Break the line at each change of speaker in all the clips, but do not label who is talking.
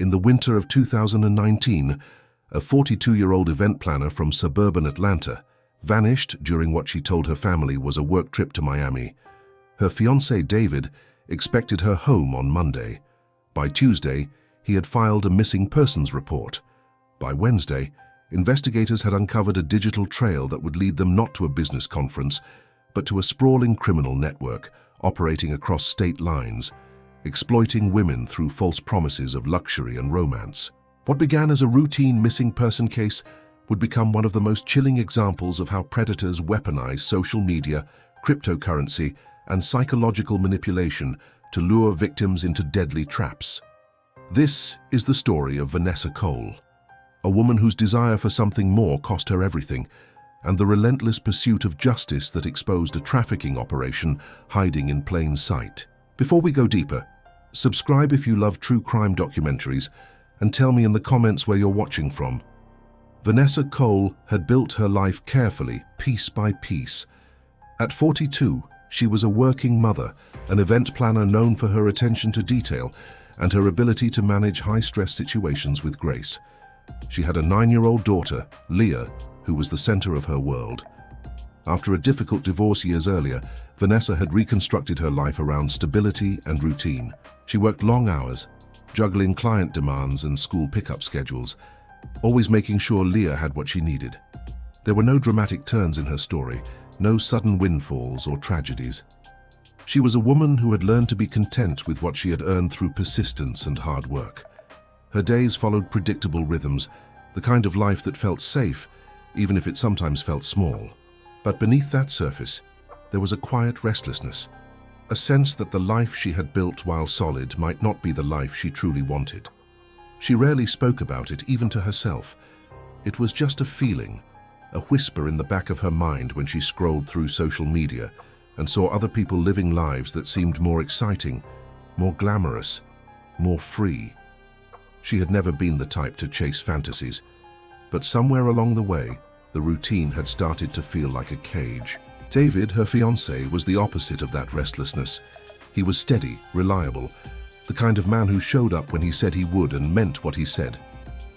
In the winter of 2019, a 42-year-old event planner from suburban Atlanta vanished during what she told her family was a work trip to Miami. Her fiancé, David, expected her home on Monday. By Tuesday, he had filed a missing persons report. By Wednesday, investigators had uncovered a digital trail that would lead them not to a business conference, but to a sprawling criminal network operating across state lines, exploiting women through false promises of luxury and romance. What began as a routine missing person case would become one of the most chilling examples of how predators weaponize social media, cryptocurrency, and psychological manipulation to lure victims into deadly traps. This is the story of Vanessa Cole, a woman whose desire for something more cost her everything, and the relentless pursuit of justice that exposed a trafficking operation hiding in plain sight. Before we go deeper, subscribe if you love true crime documentaries, and tell me in the comments where you're watching from. Vanessa Cole had built her life carefully, piece by piece. At 42, she was a working mother, an event planner known for her attention to detail and her ability to manage high-stress situations with grace. She had a 9-year-old daughter, Leah, who was the center of her world. After a difficult divorce years earlier, Vanessa had reconstructed her life around stability and routine. She worked long hours, juggling client demands and school pickup schedules, always making sure Leah had what she needed. There were no dramatic turns in her story, no sudden windfalls or tragedies. She was a woman who had learned to be content with what she had earned through persistence and hard work. Her days followed predictable rhythms, the kind of life that felt safe, even if it sometimes felt small. But beneath that surface, there was a quiet restlessness, a sense that the life she had built while solid might not be the life she truly wanted. She rarely spoke about it, even to herself. It was just a feeling, a whisper in the back of her mind when she scrolled through social media and saw other people living lives that seemed more exciting, more glamorous, more free. She had never been the type to chase fantasies, but somewhere along the way, the routine had started to feel like a cage. David, her fiancé, was the opposite of that restlessness. He was steady, reliable, the kind of man who showed up when he said he would and meant what he said.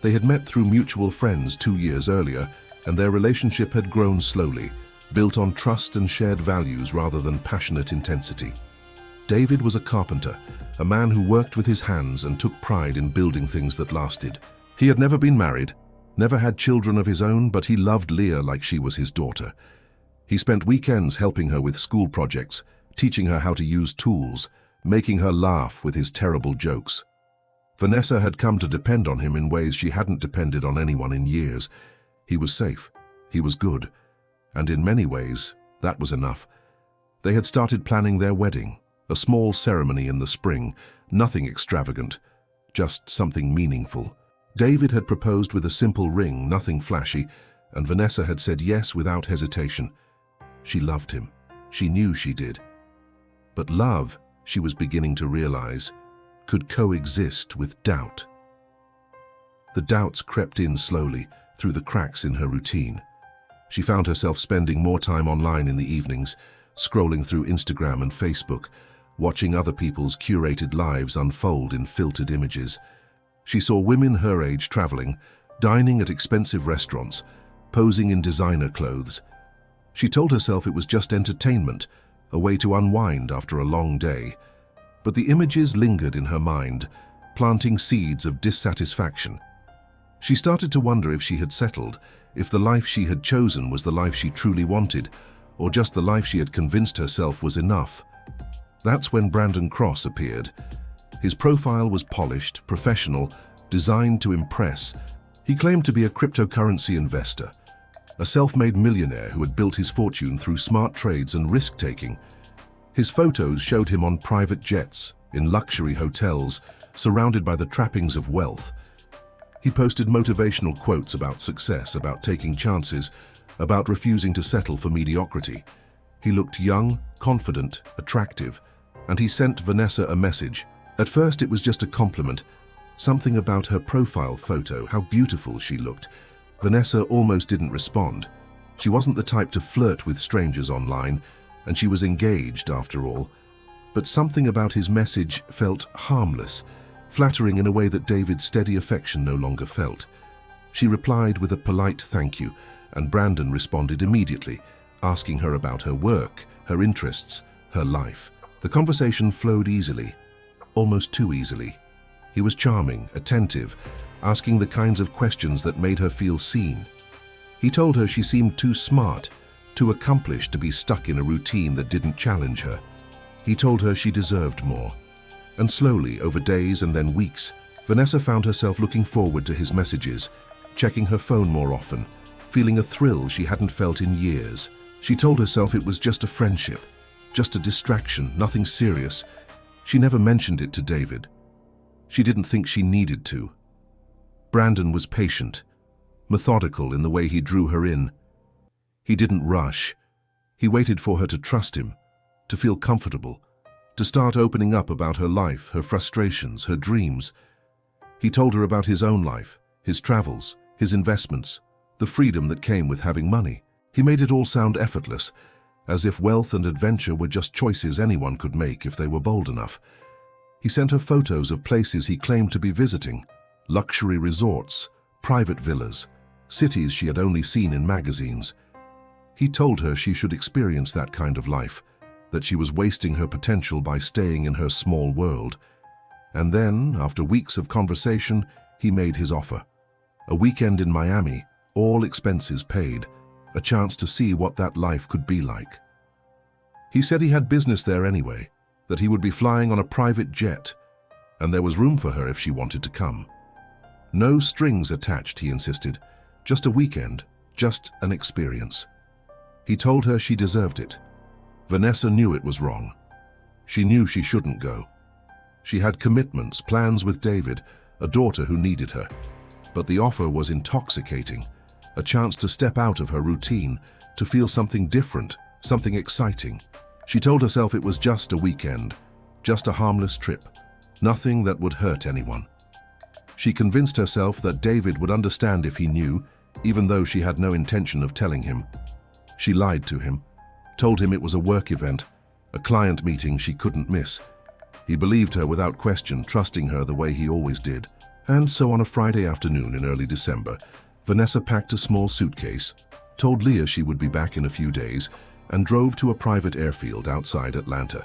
They had met through mutual friends 2 years earlier, and their relationship had grown slowly, built on trust and shared values rather than passionate intensity. David was a carpenter, a man who worked with his hands and took pride in building things that lasted. He had never been married, never had children of his own, but he loved Leah like she was his daughter. He spent weekends helping her with school projects, teaching her how to use tools, making her laugh with his terrible jokes. Vanessa had come to depend on him in ways she hadn't depended on anyone in years. He was safe, he was good, and in many ways, that was enough. They had started planning their wedding, a small ceremony in the spring, nothing extravagant, just something meaningful. David had proposed with a simple ring, nothing flashy, and Vanessa had said yes without hesitation. She loved him. She knew she did. But love, she was beginning to realize, could coexist with doubt. The doubts crept in slowly, through the cracks in her routine. She found herself spending more time online in the evenings, scrolling through Instagram and Facebook, watching other people's curated lives unfold in filtered images. She saw women her age traveling, dining at expensive restaurants, posing in designer clothes. She told herself it was just entertainment, a way to unwind after a long day. But the images lingered in her mind, planting seeds of dissatisfaction. She started to wonder if she had settled, if the life she had chosen was the life she truly wanted, or just the life she had convinced herself was enough. That's when Brandon Cross appeared. His profile was polished, professional, designed to impress. He claimed to be a cryptocurrency investor, a self-made millionaire who had built his fortune through smart trades and risk-taking. His photos showed him on private jets, in luxury hotels, surrounded by the trappings of wealth. He posted motivational quotes about success, about taking chances, about refusing to settle for mediocrity. He looked young, confident, attractive, and he sent Vanessa a message. At first it was just a compliment, something about her profile photo, how beautiful she looked. Vanessa almost didn't respond. She wasn't the type to flirt with strangers online, and she was engaged after all. But something about his message felt harmless, flattering in a way that David's steady affection no longer felt. She replied with a polite thank you, and Brandon responded immediately, asking her about her work, her interests, her life. The conversation flowed easily, almost too easily. He was charming, attentive, asking the kinds of questions that made her feel seen. He told her she seemed too smart, too accomplished to be stuck in a routine that didn't challenge her. He told her she deserved more. And slowly, over days and then weeks, Vanessa found herself looking forward to his messages, checking her phone more often, feeling a thrill she hadn't felt in years. She told herself it was just a friendship, just a distraction, nothing serious. She never mentioned it to David. She didn't think she needed to. Brandon was patient, methodical in the way he drew her in. He didn't rush. He waited for her to trust him, to feel comfortable, to start opening up about her life, her frustrations, her dreams. He told her about his own life, his travels, his investments, the freedom that came with having money. He made it all sound effortless, as if wealth and adventure were just choices anyone could make if they were bold enough. He sent her photos of places he claimed to be visiting, luxury resorts, private villas, cities she had only seen in magazines. He told her she should experience that kind of life, that she was wasting her potential by staying in her small world. And then, after weeks of conversation, he made his offer. A weekend in Miami, all expenses paid, a chance to see what that life could be like. He said he had business there anyway, that he would be flying on a private jet, and there was room for her if she wanted to come. No strings attached, he insisted. Just a weekend, just an experience. He told her she deserved it. Vanessa knew it was wrong. She knew she shouldn't go. She had commitments, plans with David, a daughter who needed her. But the offer was intoxicating, a chance to step out of her routine, to feel something different, something exciting. She told herself it was just a weekend, just a harmless trip, nothing that would hurt anyone. She convinced herself that David would understand if he knew, even though she had no intention of telling him. She lied to him, told him it was a work event, a client meeting she couldn't miss. He believed her without question, trusting her the way he always did. And so on a Friday afternoon in early December, Vanessa packed a small suitcase, told Leah she would be back in a few days, and drove to a private airfield outside Atlanta.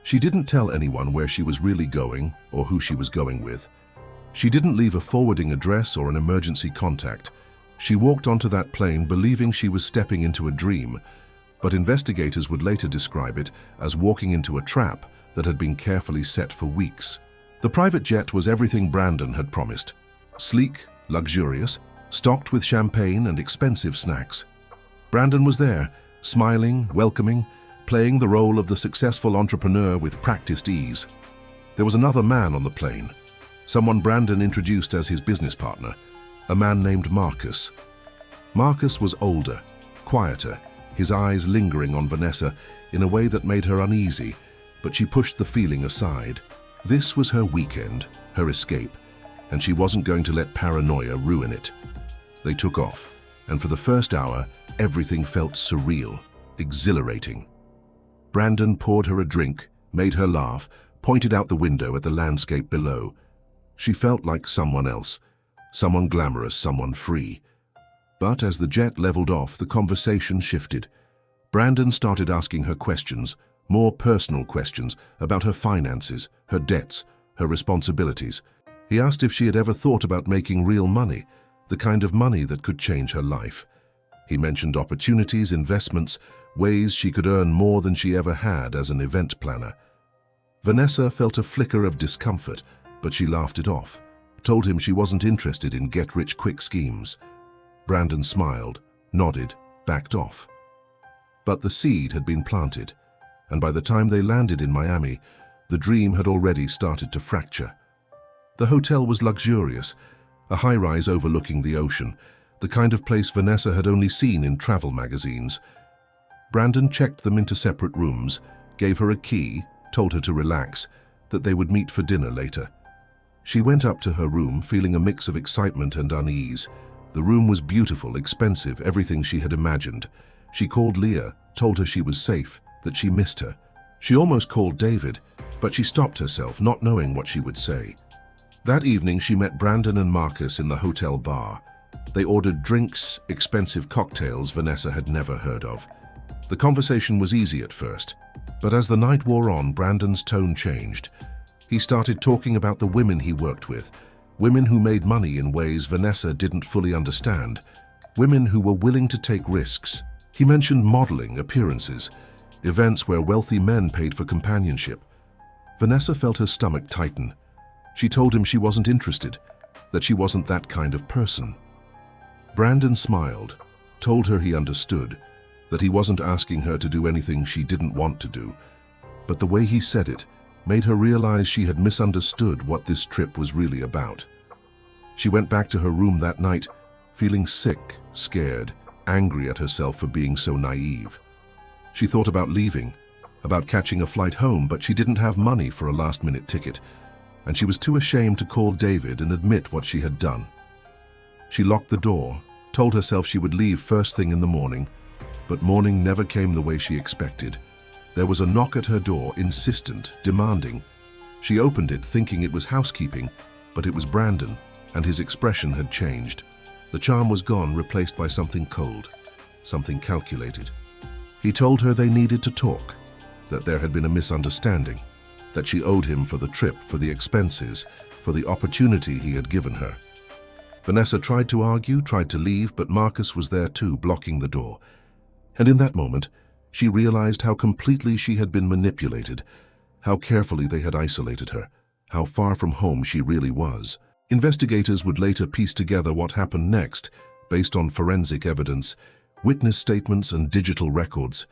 She didn't tell anyone where she was really going or who she was going with. She didn't leave a forwarding address or an emergency contact. She walked onto that plane believing she was stepping into a dream, but investigators would later describe it as walking into a trap that had been carefully set for weeks. The private jet was everything Brandon had promised. Sleek, luxurious, stocked with champagne and expensive snacks. Brandon was there, smiling, welcoming, playing the role of the successful entrepreneur with practiced ease. There was another man on the plane, someone Brandon introduced as his business partner, a man named Marcus. Marcus was older, quieter, his eyes lingering on Vanessa in a way that made her uneasy, but she pushed the feeling aside. This was her weekend, her escape, and she wasn't going to let paranoia ruin it. They took off, and for the first hour, everything felt surreal, exhilarating. Brandon poured her a drink, made her laugh, pointed out the window at the landscape below. She felt like someone else, someone glamorous, someone free. But as the jet leveled off, the conversation shifted. Brandon started asking her questions, more personal questions about her finances, her debts, her responsibilities. He asked if she had ever thought about making real money, the kind of money that could change her life. He mentioned opportunities, investments, ways she could earn more than she ever had as an event planner. Vanessa felt a flicker of discomfort, but she laughed it off, told him she wasn't interested in get-rich-quick schemes. Brandon smiled, nodded, backed off. But the seed had been planted, and by the time they landed in Miami, the dream had already started to fracture. The hotel was luxurious, a high-rise overlooking the ocean, the kind of place Vanessa had only seen in travel magazines. Brandon checked them into separate rooms, gave her a key, told her to relax, that they would meet for dinner later. She went up to her room, feeling a mix of excitement and unease. The room was beautiful, expensive, everything she had imagined. She called Leah, told her she was safe, that she missed her. She almost called David, but she stopped herself, not knowing what she would say. That evening, she met Brandon and Marcus in the hotel bar. They ordered drinks, expensive cocktails Vanessa had never heard of. The conversation was easy at first, but as the night wore on, Brandon's tone changed. He started talking about the women he worked with, women who made money in ways Vanessa didn't fully understand, women who were willing to take risks. He mentioned modeling, appearances, events where wealthy men paid for companionship. Vanessa felt her stomach tighten. She told him she wasn't interested, that she wasn't that kind of person. Brandon smiled, told her he understood, that he wasn't asking her to do anything she didn't want to do, but the way he said it made her realize she had misunderstood what this trip was really about. She went back to her room that night, feeling sick, scared, angry at herself for being so naive. She thought about leaving, about catching a flight home, but she didn't have money for a last-minute ticket, and she was too ashamed to call David and admit what she had done. She locked the door, told herself she would leave first thing in the morning, but morning never came the way she expected. There was a knock at her door, insistent, demanding. She opened it, thinking it was housekeeping, but it was Brandon, and his expression had changed. The charm was gone, replaced by something cold, something calculated. He told her they needed to talk, that there had been a misunderstanding, that she owed him for the trip, for the expenses, for the opportunity he had given her. Vanessa tried to argue, tried to leave, but Marcus was there too, blocking the door. And in that moment, she realized how completely she had been manipulated, how carefully they had isolated her, how far from home she really was. Investigators would later piece together what happened next, based on forensic evidence, witness statements, and digital records.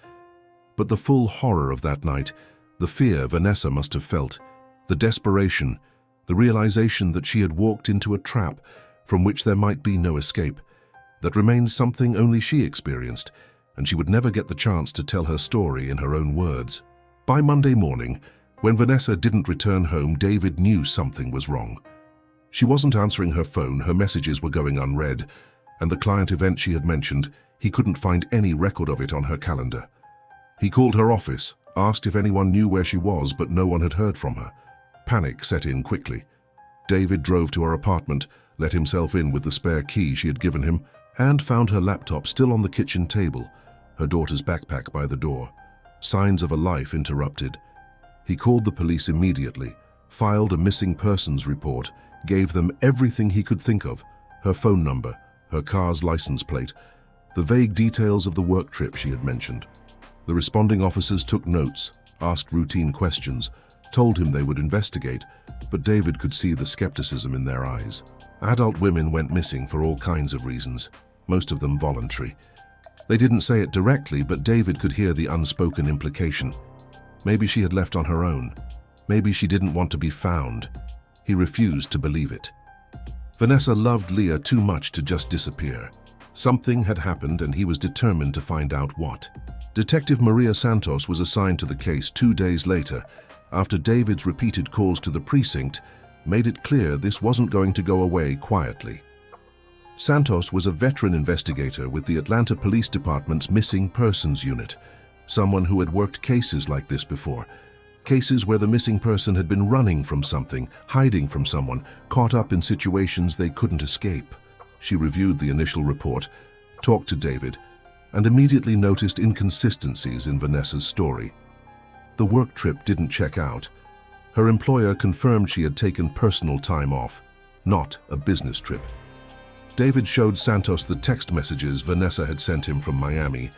But the full horror of that night, the fear Vanessa must have felt, the desperation, the realization that she had walked into a trap from which there might be no escape, that remained something only she experienced, and she would never get the chance to tell her story in her own words. By Monday morning, when Vanessa didn't return home, David knew something was wrong. She wasn't answering her phone, her messages were going unread, and the client event she had mentioned, he couldn't find any record of it on her calendar. He called her office, asked if anyone knew where she was, but no one had heard from her. Panic set in quickly. David drove to her apartment, let himself in with the spare key she had given him, and found her laptop still on the kitchen table, her daughter's backpack by the door. Signs of a life interrupted. He called the police immediately, filed a missing persons report, gave them everything he could think of, her phone number, her car's license plate, the vague details of the work trip she had mentioned. The responding officers took notes, asked routine questions, told him they would investigate, but David could see the skepticism in their eyes. Adult women went missing for all kinds of reasons, most of them voluntary. They didn't say it directly, but David could hear the unspoken implication. Maybe she had left on her own. Maybe she didn't want to be found. He refused to believe it. Vanessa loved Leah too much to just disappear. Something had happened, and he was determined to find out what. Detective Maria Santos was assigned to the case 2 days later, after David's repeated calls to the precinct made it clear this wasn't going to go away quietly. Santos was a veteran investigator with the Atlanta Police Department's Missing Persons Unit, someone who had worked cases like this before, cases where the missing person had been running from something, hiding from someone, caught up in situations they couldn't escape. She reviewed the initial report, talked to David, and immediately noticed inconsistencies in Vanessa's story. The work trip didn't check out. Her employer confirmed she had taken personal time off, not a business trip. David showed Santos the text messages Vanessa had sent him from Miami,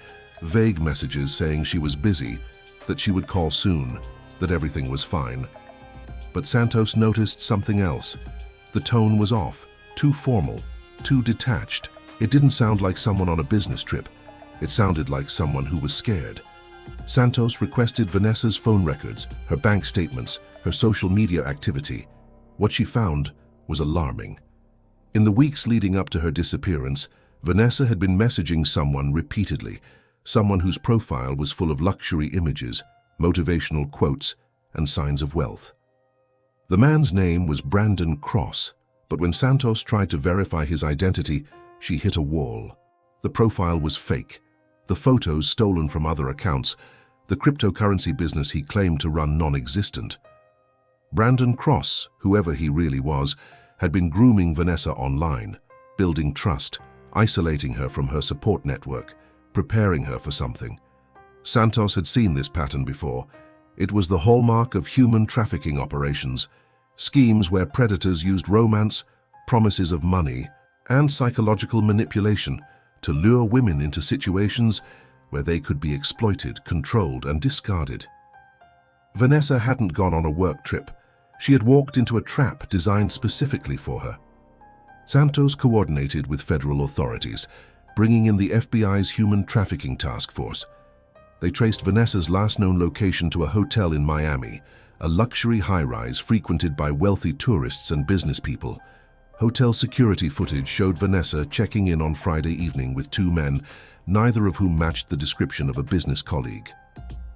vague messages saying she was busy, that she would call soon, that everything was fine. But Santos noticed something else. The tone was off, too formal, too detached. It didn't sound like someone on a business trip. It sounded like someone who was scared. Santos requested Vanessa's phone records, her bank statements, her social media activity. What she found was alarming. In the weeks leading up to her disappearance, Vanessa had been messaging someone repeatedly, someone whose profile was full of luxury images, motivational quotes, and signs of wealth. The man's name was Brandon Cross, but when Santos tried to verify his identity, she hit a wall. The profile was fake, the photos stolen from other accounts, the cryptocurrency business he claimed to run non-existent. Brandon Cross, whoever he really was, had been grooming Vanessa online, building trust, isolating her from her support network, preparing her for something. Santos had seen this pattern before. It was the hallmark of human trafficking operations, schemes where predators used romance, promises of money, and psychological manipulation to lure women into situations where they could be exploited, controlled, and discarded. Vanessa hadn't gone on a work trip. She had walked into a trap designed specifically for her. Santos coordinated with federal authorities, bringing in the FBI's Human Trafficking Task Force. They traced Vanessa's last known location to a hotel in Miami, a luxury high-rise frequented by wealthy tourists and business people. Hotel security footage showed Vanessa checking in on Friday evening with two men, neither of whom matched the description of a business colleague.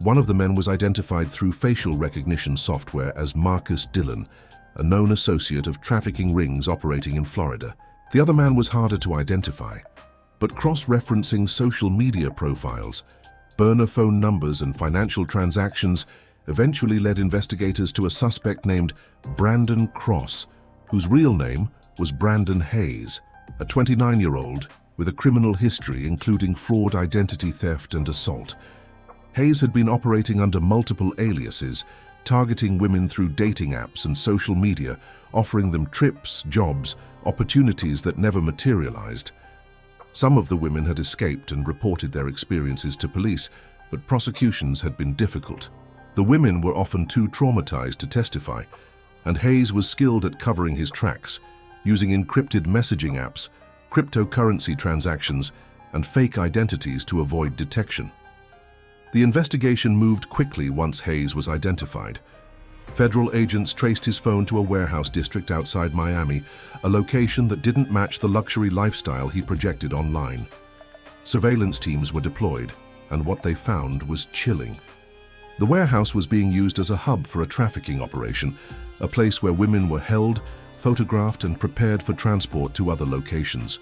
One of the men was identified through facial recognition software as Marcus Dillon, a known associate of trafficking rings operating in Florida. The other man was harder to identify, but cross-referencing social media profiles, burner phone numbers, and financial transactions eventually led investigators to a suspect named Brandon Cross, whose real name was Brandon Hayes, a 29-year-old with a criminal history including fraud, identity theft, and assault. Hayes had been operating under multiple aliases, targeting women through dating apps and social media, offering them trips, jobs, opportunities that never materialized. Some of the women had escaped and reported their experiences to police, but prosecutions had been difficult. The women were often too traumatized to testify, and Hayes was skilled at covering his tracks, using encrypted messaging apps, cryptocurrency transactions, and fake identities to avoid detection. The investigation moved quickly once Hayes was identified. Federal agents traced his phone to a warehouse district outside Miami, a location that didn't match the luxury lifestyle he projected online. Surveillance teams were deployed, and what they found was chilling. The warehouse was being used as a hub for a trafficking operation, a place where women were held, photographed, and prepared for transport to other locations.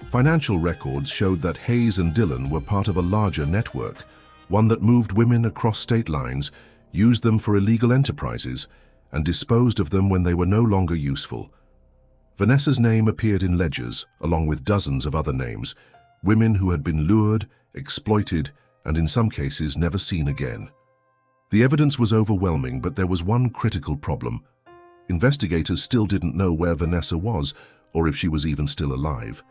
Financial records showed that Hayes and Dillon were part of a larger network, one that moved women across state lines, used them for illegal enterprises, and disposed of them when they were no longer useful. Vanessa's name appeared in ledgers, along with dozens of other names, women who had been lured, exploited, and in some cases never seen again. The evidence was overwhelming, but there was one critical problem. Investigators still didn't know where Vanessa was, or if she was even still alive.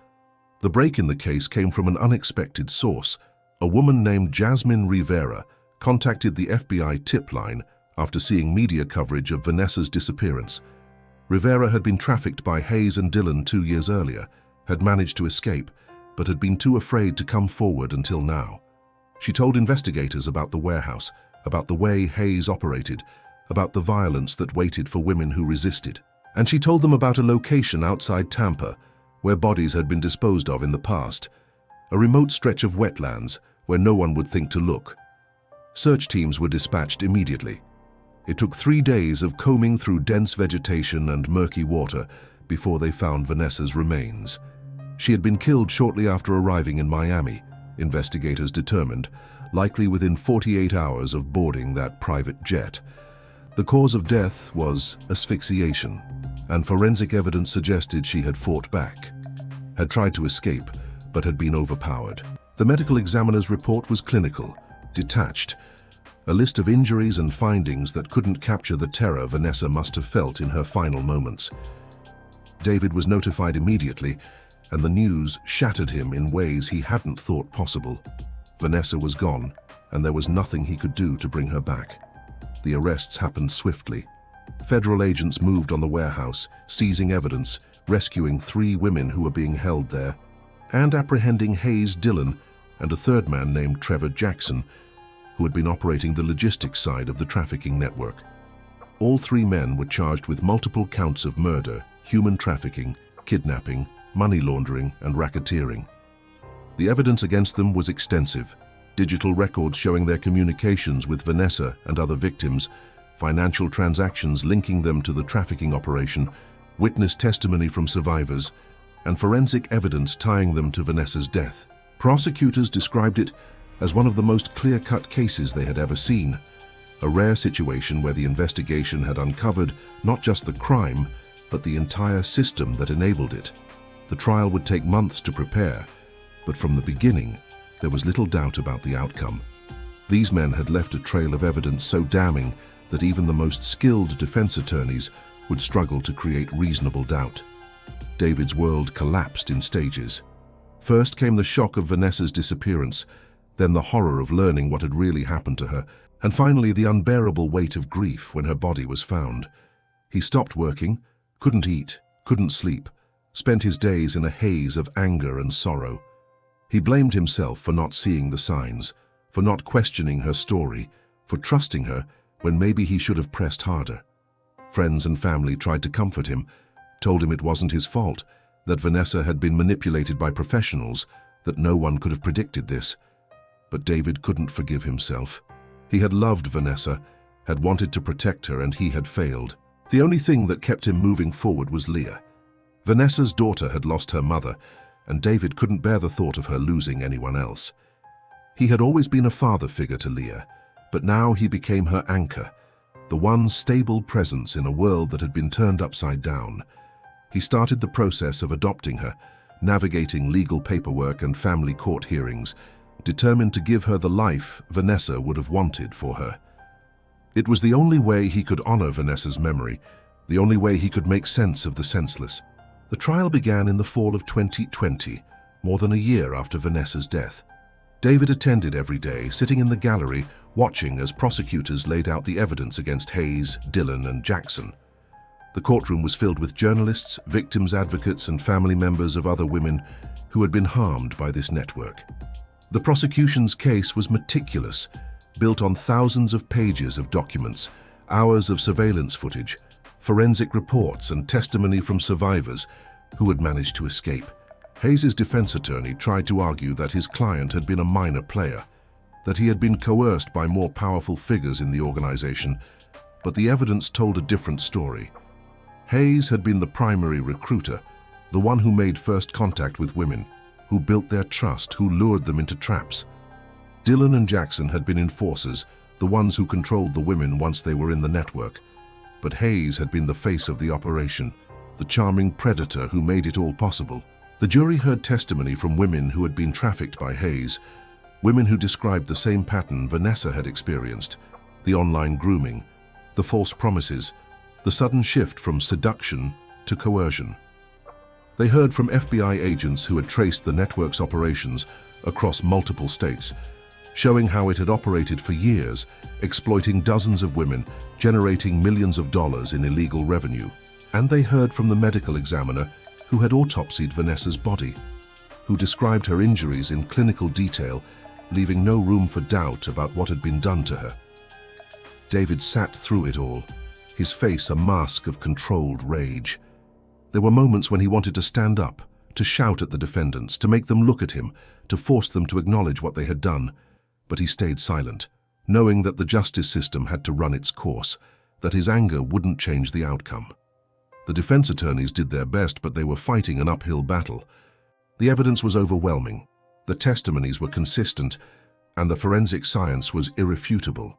The break in the case came from an unexpected source. A woman named Jasmine Rivera contacted the FBI tip line after seeing media coverage of Vanessa's disappearance. Rivera had been trafficked by Hayes and Dillon 2 years earlier, had managed to escape, but had been too afraid to come forward until now. She told investigators about the warehouse, about the way Hayes operated, about the violence that waited for women who resisted. And she told them about a location outside Tampa, where bodies had been disposed of in the past, a remote stretch of wetlands where no one would think to look. Search teams were dispatched immediately. It took 3 days of combing through dense vegetation and murky water before they found Vanessa's remains. She had been killed shortly after arriving in Miami, investigators determined, likely within 48 hours of boarding that private jet. The cause of death was asphyxiation, and forensic evidence suggested she had fought back, had tried to escape, but had been overpowered. The medical examiner's report was clinical, detached, a list of injuries and findings that couldn't capture the terror Vanessa must have felt in her final moments. David was notified immediately, and the news shattered him in ways he hadn't thought possible. Vanessa was gone, and there was nothing he could do to bring her back. The arrests happened swiftly. Federal agents moved on the warehouse, seizing evidence, rescuing 3 women who were being held there, and apprehending Hayes Dillon and a third man named Trevor Jackson, who had been operating the logistics side of the trafficking network. All 3 men were charged with multiple counts of murder, human trafficking, kidnapping, money laundering, and racketeering. The evidence against them was extensive: digital records showing their communications with Vanessa and other victims, financial transactions linking them to the trafficking operation, witness testimony from survivors, and forensic evidence tying them to Vanessa's death. Prosecutors described it as one of the most clear-cut cases they had ever seen. a rare situation where the investigation had uncovered not just the crime, but the entire system that enabled it. The trial would take months to prepare, but from the beginning, there was little doubt about the outcome. These men had left a trail of evidence so damning that even the most skilled defense attorneys would struggle to create reasonable doubt. David's world collapsed in stages. First came the shock of Vanessa's disappearance, then the horror of learning what had really happened to her, and finally the unbearable weight of grief when her body was found. He stopped working, couldn't eat, couldn't sleep, spent his days in a haze of anger and sorrow. He blamed himself for not seeing the signs, for not questioning her story, for trusting her when maybe he should have pressed harder. Friends and family tried to comfort him, told him it wasn't his fault, that Vanessa had been manipulated by professionals, that no one could have predicted this. But David couldn't forgive himself. He had loved Vanessa, had wanted to protect her, and he had failed. The only thing that kept him moving forward was Leah. Vanessa's daughter had lost her mother, and David couldn't bear the thought of her losing anyone else. He had always been a father figure to Leah, but now he became her anchor, the one stable presence in a world that had been turned upside down. He started the process of adopting her, navigating legal paperwork and family court hearings, determined to give her the life Vanessa would have wanted for her. It was the only way he could honor Vanessa's memory, the only way he could make sense of the senseless. The trial began in the fall of 2020, more than a year after Vanessa's death. David attended every day, sitting in the gallery, watching as prosecutors laid out the evidence against Hayes, Dillon, and Jackson. The courtroom was filled with journalists, victims' advocates, and family members of other women who had been harmed by this network. The prosecution's case was meticulous, built on thousands of pages of documents, hours of surveillance footage, forensic reports, and testimony from survivors who had managed to escape. Hayes' defense attorney tried to argue that his client had been a minor player, that he had been coerced by more powerful figures in the organization, but the evidence told a different story. Hayes had been the primary recruiter, the one who made first contact with women, who built their trust, who lured them into traps. Dillon and Jackson had been enforcers, the ones who controlled the women once they were in the network. But Hayes had been the face of the operation, the charming predator who made it all possible. The jury heard testimony from women who had been trafficked by Hayes, women who described the same pattern Vanessa had experienced: the online grooming, the false promises, the sudden shift from seduction to coercion. They heard from FBI agents who had traced the network's operations across multiple states, showing how it had operated for years, exploiting dozens of women, generating millions of dollars in illegal revenue. And they heard from the medical examiner who had autopsied Vanessa's body, who described her injuries in clinical detail, leaving no room for doubt about what had been done to her. David sat through it all, his face a mask of controlled rage. There were moments when he wanted to stand up, to shout at the defendants, to make them look at him, to force them to acknowledge what they had done. But he stayed silent, knowing that the justice system had to run its course, that his anger wouldn't change the outcome. The defense attorneys did their best, but they were fighting an uphill battle. The evidence was overwhelming, the testimonies were consistent, and the forensic science was irrefutable.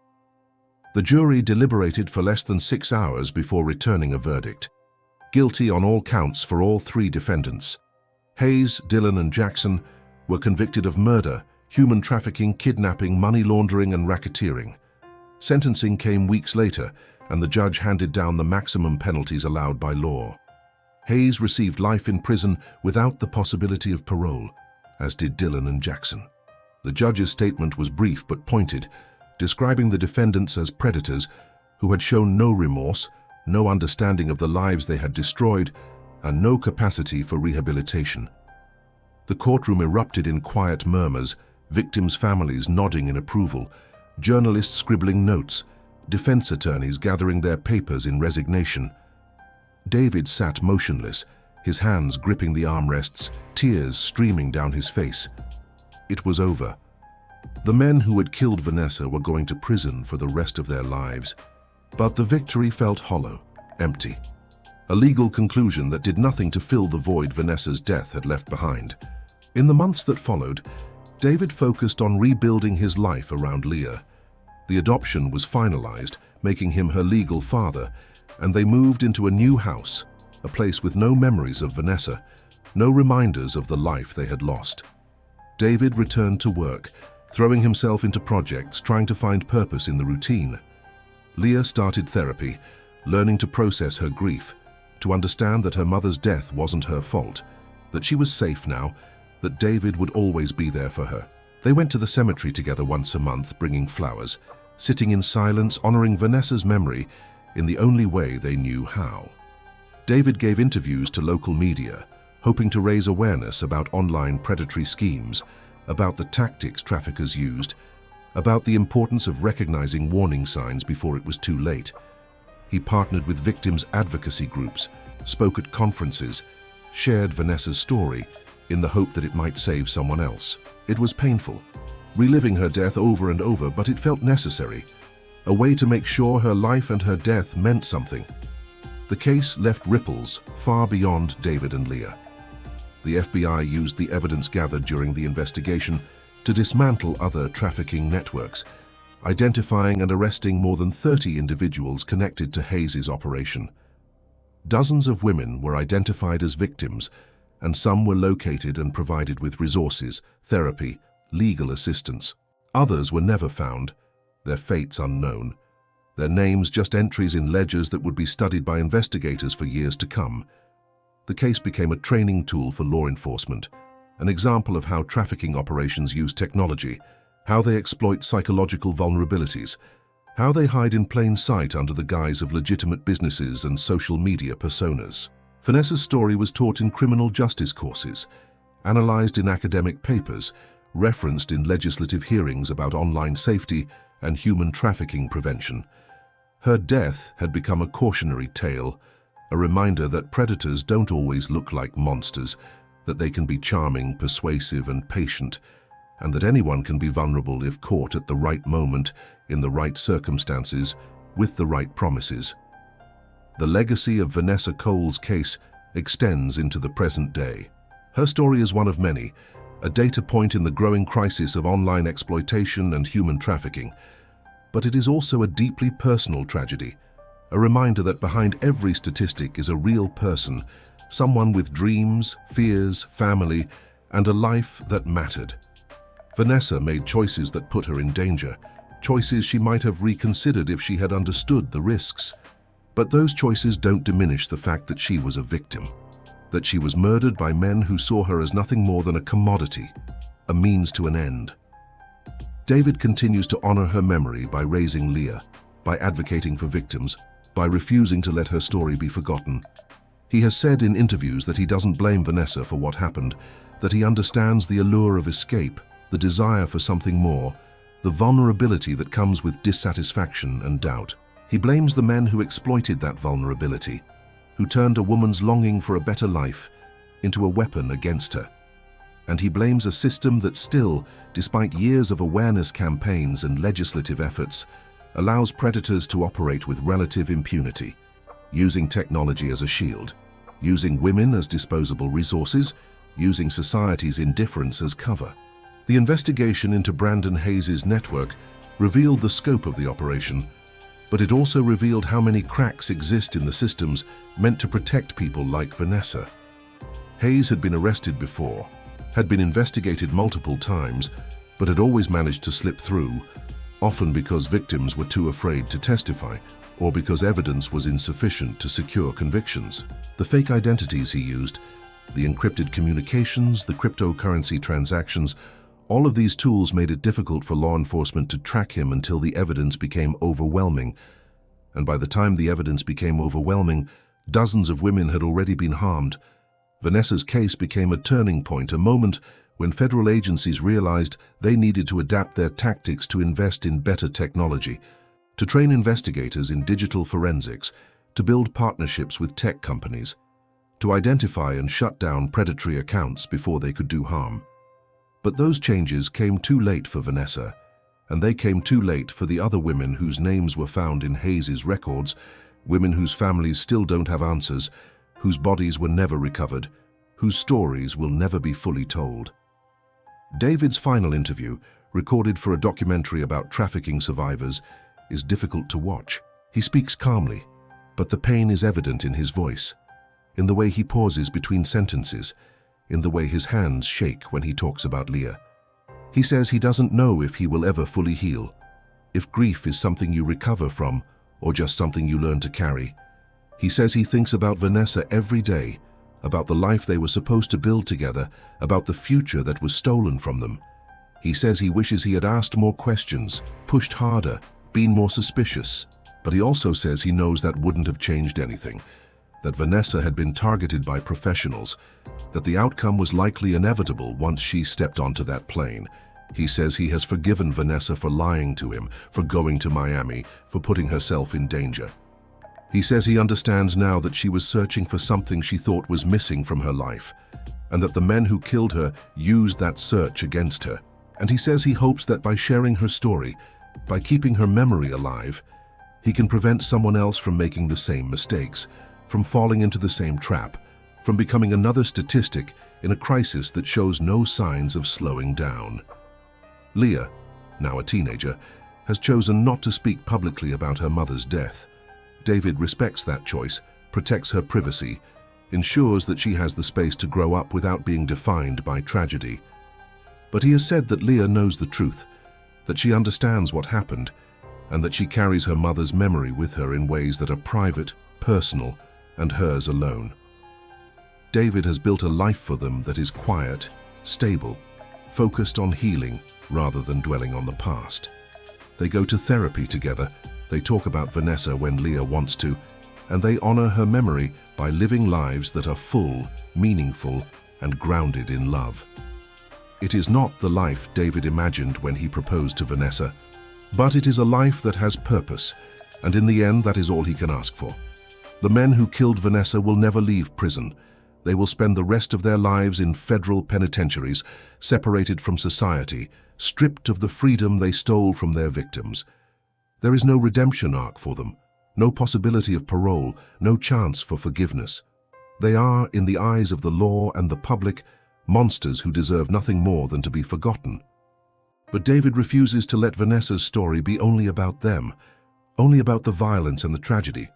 The jury deliberated for less than 6 hours before returning a verdict. Guilty on all counts for all 3 defendants. Hayes, Dillon, and Jackson were convicted of murder, human trafficking, kidnapping, money laundering, and racketeering. Sentencing came weeks later, and the judge handed down the maximum penalties allowed by law. Hayes received life in prison without the possibility of parole, as did Dillon and Jackson. The judge's statement was brief but pointed, describing the defendants as predators who had shown no remorse, no understanding of the lives they had destroyed, and no capacity for rehabilitation. The courtroom erupted in quiet murmurs, victims' families nodding in approval, journalists scribbling notes, defense attorneys gathering their papers in resignation. David sat motionless, his hands gripping the armrests, tears streaming down his face. It was over. The men who had killed Vanessa were going to prison for the rest of their lives. But the victory felt hollow, empty. A legal conclusion that did nothing to fill the void Vanessa's death had left behind. In the months that followed, David focused on rebuilding his life around Leah. The adoption was finalized, making him her legal father, and they moved into a new house, a place with no memories of Vanessa, no reminders of the life they had lost. David returned to work, throwing himself into projects, trying to find purpose in the routine. Leah started therapy, learning to process her grief, to understand that her mother's death wasn't her fault, that she was safe now, that David would always be there for her. They went to the cemetery together once a month, bringing flowers, sitting in silence, honoring Vanessa's memory in the only way they knew how. David gave interviews to local media, hoping to raise awareness about online predatory schemes, about the tactics traffickers used, about the importance of recognizing warning signs before it was too late. He partnered with victims' advocacy groups, spoke at conferences, shared Vanessa's story in the hope that it might save someone else. It was painful, reliving her death over and over, but it felt necessary, a way to make sure her life and her death meant something. The case left ripples far beyond David and Leah. The FBI used the evidence gathered during the investigation to dismantle other trafficking networks, identifying and arresting more than 30 individuals connected to Hayes' operation. Dozens of women were identified as victims, and some were located and provided with resources, therapy, legal assistance. Others were never found, their fates unknown, their names just entries in ledgers that would be studied by investigators for years to come. The case became a training tool for law enforcement, an example of how trafficking operations use technology, how they exploit psychological vulnerabilities, how they hide in plain sight under the guise of legitimate businesses and social media personas. Vanessa's story was taught in criminal justice courses, analyzed in academic papers, referenced in legislative hearings about online safety and human trafficking prevention. Her death had become a cautionary tale, a reminder that predators don't always look like monsters, that they can be charming, persuasive, and patient, and that anyone can be vulnerable if caught at the right moment, in the right circumstances, with the right promises. The legacy of Vanessa Cole's case extends into the present day. Her story is one of many, a data point in the growing crisis of online exploitation and human trafficking. But it is also a deeply personal tragedy, a reminder that behind every statistic is a real person, someone with dreams, fears, family, and a life that mattered. Vanessa made choices that put her in danger, choices she might have reconsidered if she had understood the risks. But those choices don't diminish the fact that she was a victim, that she was murdered by men who saw her as nothing more than a commodity, a means to an end. David continues to honor her memory by raising Leah, by advocating for victims, by refusing to let her story be forgotten. He has said in interviews that he doesn't blame Vanessa for what happened, that he understands the allure of escape, the desire for something more, the vulnerability that comes with dissatisfaction and doubt. He blames the men who exploited that vulnerability, who turned a woman's longing for a better life into a weapon against her. And he blames a system that still, despite years of awareness campaigns and legislative efforts, allows predators to operate with relative impunity, using technology as a shield, using women as disposable resources, using society's indifference as cover. The investigation into Brandon Hayes' network revealed the scope of the operation, but it also revealed how many cracks exist in the systems meant to protect people like Vanessa. Hayes had been arrested before, had been investigated multiple times, but had always managed to slip through, often because victims were too afraid to testify, or because evidence was insufficient to secure convictions. The fake identities he used, the encrypted communications, the cryptocurrency transactions, all of these tools made it difficult for law enforcement to track him until the evidence became overwhelming. And by the time the evidence became overwhelming, dozens of women had already been harmed. Vanessa's case became a turning point, a moment when federal agencies realized they needed to adapt their tactics to invest in better technology, to train investigators in digital forensics, to build partnerships with tech companies, to identify and shut down predatory accounts before they could do harm. But those changes came too late for Vanessa, and they came too late for the other women whose names were found in Hayes' records, women whose families still don't have answers, whose bodies were never recovered, whose stories will never be fully told. David's final interview recorded for a documentary about trafficking survivors, is difficult to watch. He speaks calmly, but the pain is evident in his voice, in the way he pauses between sentences, in the way his hands shake when he talks about Leah. He says he doesn't know if he will ever fully heal, if grief is something you recover from or just something you learn to carry. He says he thinks about Vanessa every day, about the life they were supposed to build together, about the future that was stolen from them. He says he wishes he had asked more questions, pushed harder, been more suspicious. But he also says he knows that wouldn't have changed anything, that Vanessa had been targeted by professionals, that the outcome was likely inevitable once she stepped onto that plane. He says he has forgiven Vanessa for lying to him, for going to Miami, for putting herself in danger. He says he understands now that she was searching for something she thought was missing from her life, and that the men who killed her used that search against her. And he says he hopes that by sharing her story, by keeping her memory alive, he can prevent someone else from making the same mistakes, from falling into the same trap, from becoming another statistic in a crisis that shows no signs of slowing down. Leah, now a teenager, has chosen not to speak publicly about her mother's death. David respects that choice, protects her privacy, ensures that she has the space to grow up without being defined by tragedy. But he has said that Leah knows the truth, that she understands what happened, and that she carries her mother's memory with her in ways that are private, personal, and hers alone. David has built a life for them that is quiet, stable, focused on healing rather than dwelling on the past. They go to therapy together, they talk about Vanessa when Leah wants to, and they honor her memory by living lives that are full, meaningful, and grounded in love. It is not the life David imagined when he proposed to Vanessa, but it is a life that has purpose, and in the end that is all he can ask for. The men who killed Vanessa will never leave prison. They will spend the rest of their lives in federal penitentiaries, separated from society, stripped of the freedom they stole from their victims. There is no redemption arc for them, no possibility of parole, no chance for forgiveness. They are, in the eyes of the law and the public, monsters who deserve nothing more than to be forgotten. But David refuses to let Vanessa's story be only about them, only about the violence and the tragedy.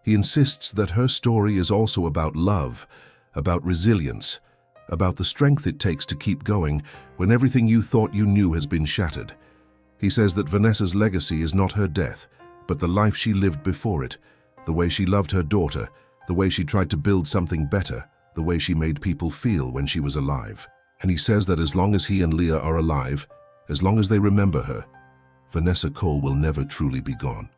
He insists that her story is also about love, about resilience, about the strength it takes to keep going when everything you thought you knew has been shattered. He says that Vanessa's legacy is not her death, but the life she lived before it, the way she loved her daughter, the way she tried to build something better, the way she made people feel when she was alive. And he says that as long as he and Leah are alive, as long as they remember her, Vanessa Cole will never truly be gone.